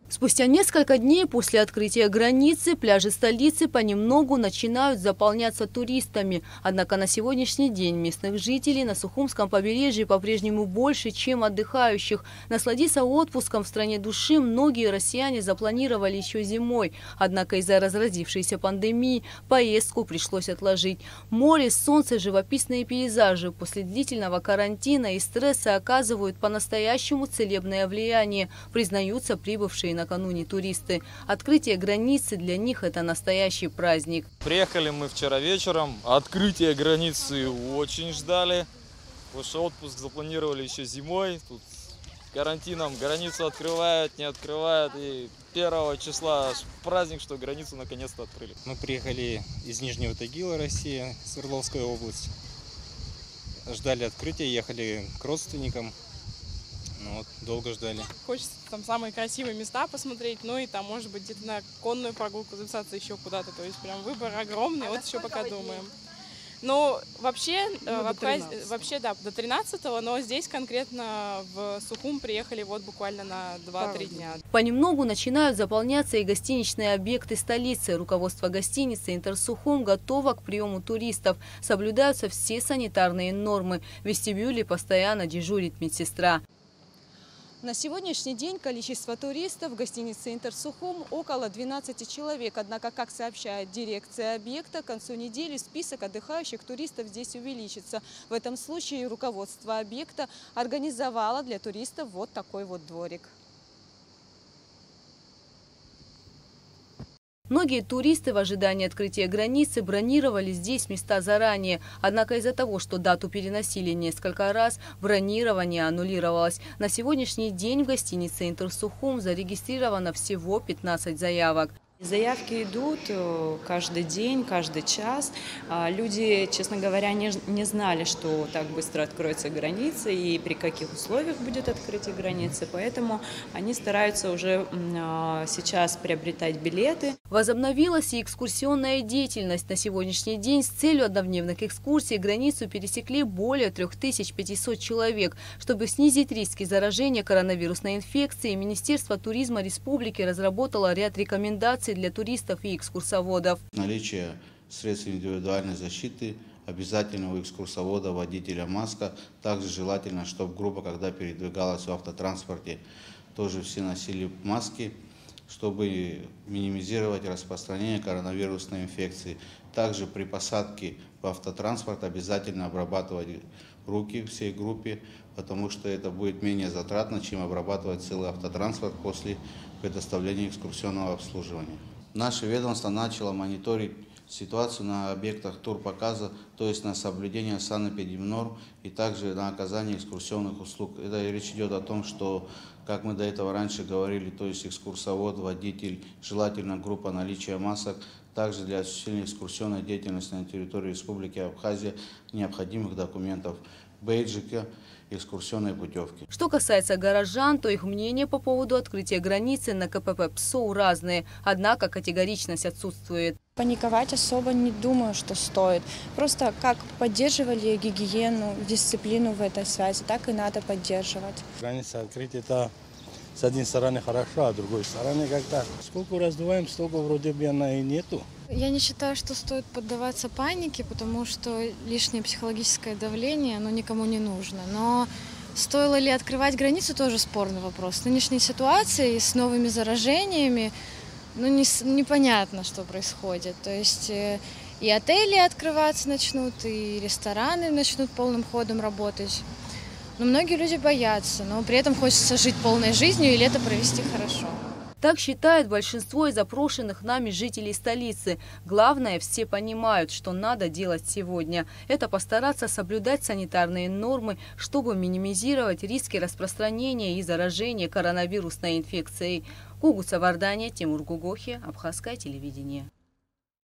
Спустя несколько дней после открытия границы пляжи столицы понемногу начинают заполняться туристами. Однако на сегодняшний день местных жителей на Сухумском побережье по-прежнему больше, чем отдыхающих. Насладиться отпуском в стране души многие россияне запланировали еще зимой. Однако из-за разразившейся пандемии поездку пришлось отложить. Море, солнце, живописные пейзажи после длительного карантина и стресса оказывают по-настоящему целебное влияние, признаются прибывшие накануне туристы. Открытие границы для них – это настоящий праздник. Приехали мы вчера вечером. Открытие границы очень ждали. Потому что отпуск запланировали еще зимой. Тут карантином границу открывают, не открывают. И 1 числа праздник, что границу наконец-то открыли. Мы приехали из Нижнего Тагила, Россия, Свердловская область. Ждали открытия, ехали к родственникам. Ну вот, долго ждали. Хочется там самые красивые места посмотреть, ну и там, может быть, где-то на конную прогулку записаться еще куда-то. То есть прям выбор огромный, вот еще пока думаем. Ну, вообще, да, до 13-го, но здесь конкретно в Сухум приехали вот буквально на 2-3 дня. Понемногу начинают заполняться и гостиничные объекты столицы. Руководство гостиницы «Интерсухум» готово к приему туристов. Соблюдаются все санитарные нормы. В вестибюле постоянно дежурит медсестра. На сегодняшний день количество туристов в гостинице «Интерсухум» около 12 человек. Однако, как сообщает дирекция объекта, к концу недели список отдыхающих туристов здесь увеличится. В этом случае руководство объекта организовало для туристов вот такой вот дворик. Многие туристы в ожидании открытия границы бронировали здесь места заранее. Однако из-за того, что дату переносили несколько раз, бронирование аннулировалось. На сегодняшний день в гостинице «Интерсухум» зарегистрировано всего 15 заявок. Заявки идут каждый день, каждый час. Люди, честно говоря, не знали, что так быстро откроется граница и при каких условиях будет открытие границы. Поэтому они стараются уже сейчас приобретать билеты. Возобновилась и экскурсионная деятельность. На сегодняшний день с целью однодневных экскурсий границу пересекли более 3500 человек. Чтобы снизить риски заражения коронавирусной инфекцией, Министерство туризма республики разработало ряд рекомендаций для туристов и экскурсоводов. Наличие средств индивидуальной защиты, обязательно у экскурсовода, водителя маска. Также желательно, чтобы группа, когда передвигалась в автотранспорте, тоже все носили маски, чтобы минимизировать распространение коронавирусной инфекции. Также при посадке в автотранспорт обязательно обрабатывать руки всей группе, потому что это будет менее затратно, чем обрабатывать целый автотранспорт после предоставления экскурсионного обслуживания. Наше ведомство начало мониторить ситуацию на объектах турпоказа, то есть на соблюдение санэпидемнорм и также на оказание экскурсионных услуг. Это речь идет о том, что, как мы до этого раньше говорили, то есть экскурсовод, водитель, желательно группа наличия масок. Также для осуществления экскурсионной деятельности на территории Республики Абхазия необходимых документов, бейджика, экскурсионной путевки. Что касается горожан, то их мнения по поводу открытия границы на КПП ПСОУ разные. Однако категоричность отсутствует. Паниковать особо не думаю, что стоит. Просто как поддерживали гигиену, дисциплину в этой связи, так и надо поддерживать. Граница открыть — это с одной стороны хорошо, а с другой стороны как-то. Сколько раздуваем, столько вроде бы она и нету. Я не считаю, что стоит поддаваться панике, потому что лишнее психологическое давление, оно никому не нужно. Но стоило ли открывать границу, тоже спорный вопрос. В нынешней ситуации с новыми заражениями, непонятно, что происходит. То есть и отели открываться начнут, и рестораны начнут полным ходом работать. Но многие люди боятся, но при этом хочется жить полной жизнью и лето провести хорошо. Так считает большинство из опрошенных нами жителей столицы. Главное, все понимают, что надо делать сегодня. Это постараться соблюдать санитарные нормы, чтобы минимизировать риски распространения и заражения коронавирусной инфекцией. Кугуца Вардания, Тимур Гугохи, Абхазское телевидение.